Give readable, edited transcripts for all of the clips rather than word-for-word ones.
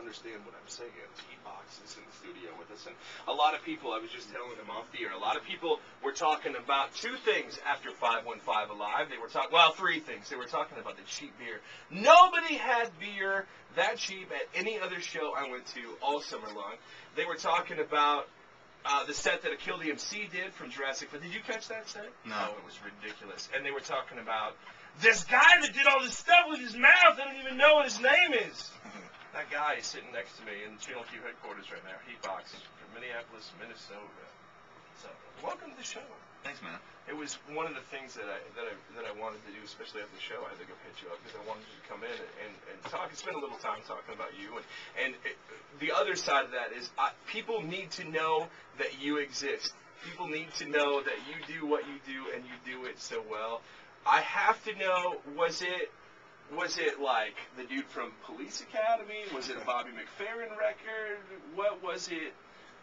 understand what I'm saying. Heatbox is in the studio with us, and a lot of people, I was just telling them off the air, a lot of people were talking about two things after 515 Alive. They were talking, well, three things. They were talking about the cheap beer. Nobody had beer that cheap at any other show I went to all summer long. They were talking about the set that Kill DMC did from Jurassic Park. Did you catch that set? No. Oh, it was ridiculous. And they were talking about this guy that did all this stuff with his mouth. I don't even know what his name is. That guy is sitting next to me in Channel Q headquarters right now. Heatbox from Minneapolis, Minnesota. So, welcome to the show. Thanks, man. It was one of the things that I wanted to do, especially after the show. I had to go hit you up because I wanted you to come in and talk and spend a little time talking about you. The other side of that is people need to know that you exist. People need to know that you do what you do and you do it so well. I have to know, was it like the dude from Police Academy? Was it a Bobby McFerrin record? What was it?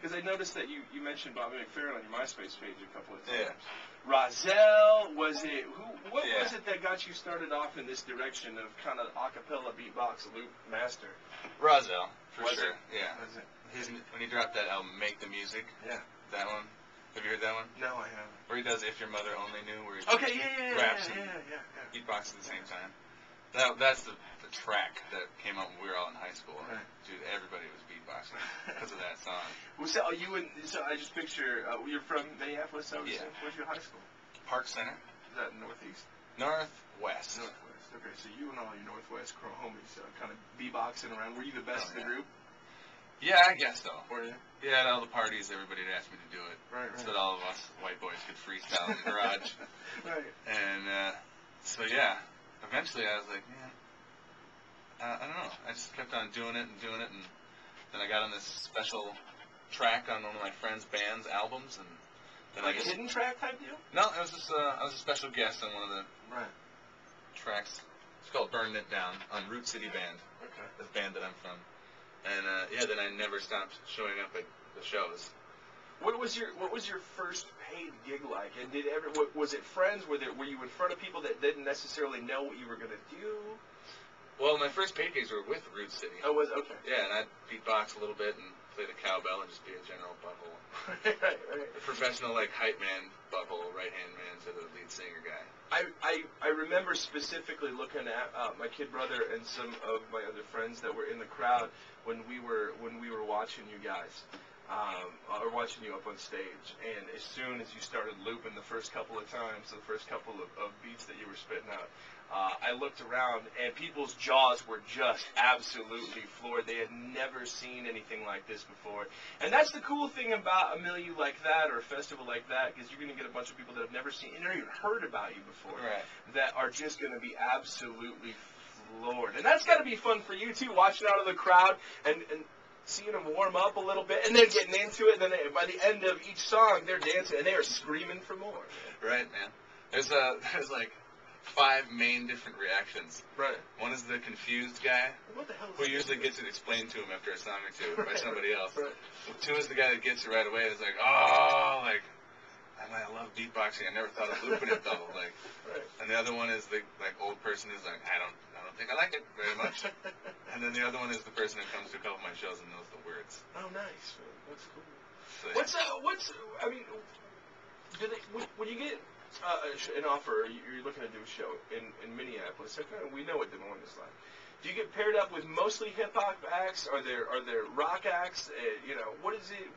Because I noticed that you mentioned Bobby McFerrin on your MySpace page a couple of times. Yeah. Rozelle, was it? What was it that got you started off in this direction of kind of acapella beatbox loop master? Rozelle, for Was sure. it? Yeah. Was it? When he dropped that album, Make the Music. Yeah. That one. Have you heard that one? No, I haven't. Where he does If Your Mother Only Knew, where he Okay, yeah, raps yeah, and yeah. beatbox at the same time. That's the track that came out when we were all in high school. Right. Dude, everybody was beatboxing because of that song. Well, so I just picture you're from Minneapolis. So Yeah. Where's your high school? Park Center. Is that northeast? Northwest. Northwest. Okay, so you and all your Northwest homies kind of beatboxing around. Were you the best in the group? Yeah, I guess so. Were you? Yeah, at all the parties, everybody would ask me to do it. Right. So that all of us white boys could freestyle in the garage. Right. And so, yeah, eventually I was like, man, I don't know. I just kept on doing it, and then I got on this special track on one of my friend's band's albums, and then Like a hidden track type deal? No, it was just I was a special guest on one of the tracks. It's called Burning It Down on Root City Band, Okay. the band that I'm from. And yeah, then I never stopped showing up at the shows. What was your first paid gig like? And was it friends? Were you in front of people that didn't necessarily know what you were gonna do? Well, my first paid gigs were with Root City. Oh, was okay. Yeah, and I'd beatbox a little bit and play the cowbell and just be a general butthole. right. A professional, like, hype man butthole, right-hand man to the lead singer guy. I remember specifically looking at my kid brother and some of my other friends that were in the crowd when we were watching you guys, or watching you up on stage. And as soon as you started looping the first couple of times, the first couple of beats that you were spitting out, I looked around and people's jaws were just absolutely floored. They had never seen anything like this before. And that's the cool thing about a milieu like that or a festival like that, because you're going to get a bunch of people that have never seen, never even heard about you before, Right. that are just going to be absolutely floored. And that's got to be fun for you too, watching out of the crowd and seeing them warm up a little bit and then getting into it. And then by the end of each song, they're dancing and they are screaming for more. Right, man. There's like 5 main different reactions. Right. One is the confused guy, What the hell is who that? usually gets it explained to him after a song or two by Right, somebody else. right. 2 is the guy that gets it right away. It's like, oh, like, I love beatboxing. I never thought of looping it though. Like, Right. and the other one is the old person who's like, I don't think I like it very much. And then the other one is the person who comes to a couple of my shows and knows the words. Oh, nice. That's cool. So, yeah. I mean, when you get an offer, you're looking to do a show in Minneapolis, okay, we know what Des Moines is like. Do you get paired up with mostly hip-hop acts? Are there rock acts? What is it?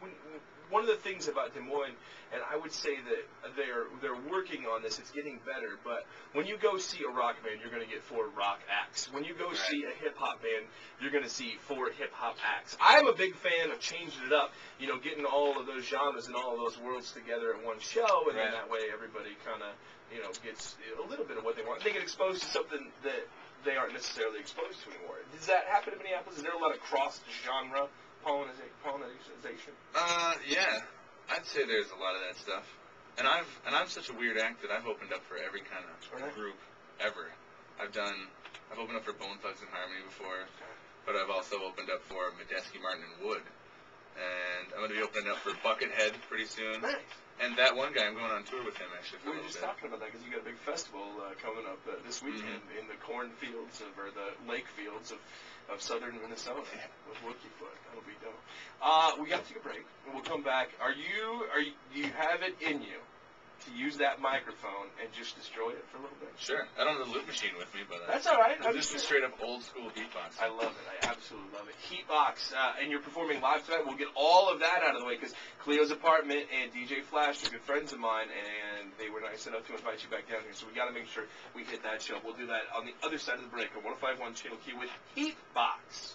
One of the things about Des Moines, and I would say that they're working on this, it's getting better, but when you go see a rock band, you're going to get 4 rock acts. When you go see a hip-hop band, you're going to see 4 hip-hop acts. I'm a big fan of changing it up, getting all of those genres and all of those worlds together in one show, and then that way everybody kind of, gets a little bit of what they want. They get exposed to something that they aren't necessarily exposed to anymore. Does that happen in Minneapolis? Is there a lot of cross-genre pollination? Yeah, I'd say there's a lot of that stuff. And I'm such a weird act that I've opened up for every kind of group ever. I've opened up for Bone Thugs and Harmony before, but I've also opened up for Medeski, Martin, and Wood. and I'm going to be opening up for Buckethead pretty soon. Nice. And that one guy, I'm going on tour with him actually for We a were little just bit. talking about that because you got a big festival coming up this weekend in the cornfields or the lake fields of southern Minnesota with Wookiefoot. That'll be dope. We got to take a break. We'll come back. Do you have it in you to use that microphone and just destroy it for a little bit? Sure. I don't have the loop machine with me, but That's all right. I'm just a straight up old school beatbox. I love it. I absolutely love it. Heatbox, and you're performing live tonight. We'll get all of that out of the way because Cleo's Apartment and DJ Flash are good friends of mine, and they were nice enough to invite you back down here. So we got to make sure we hit that show. We'll do that on the other side of the break on 105.1 Channel Q with Heatbox.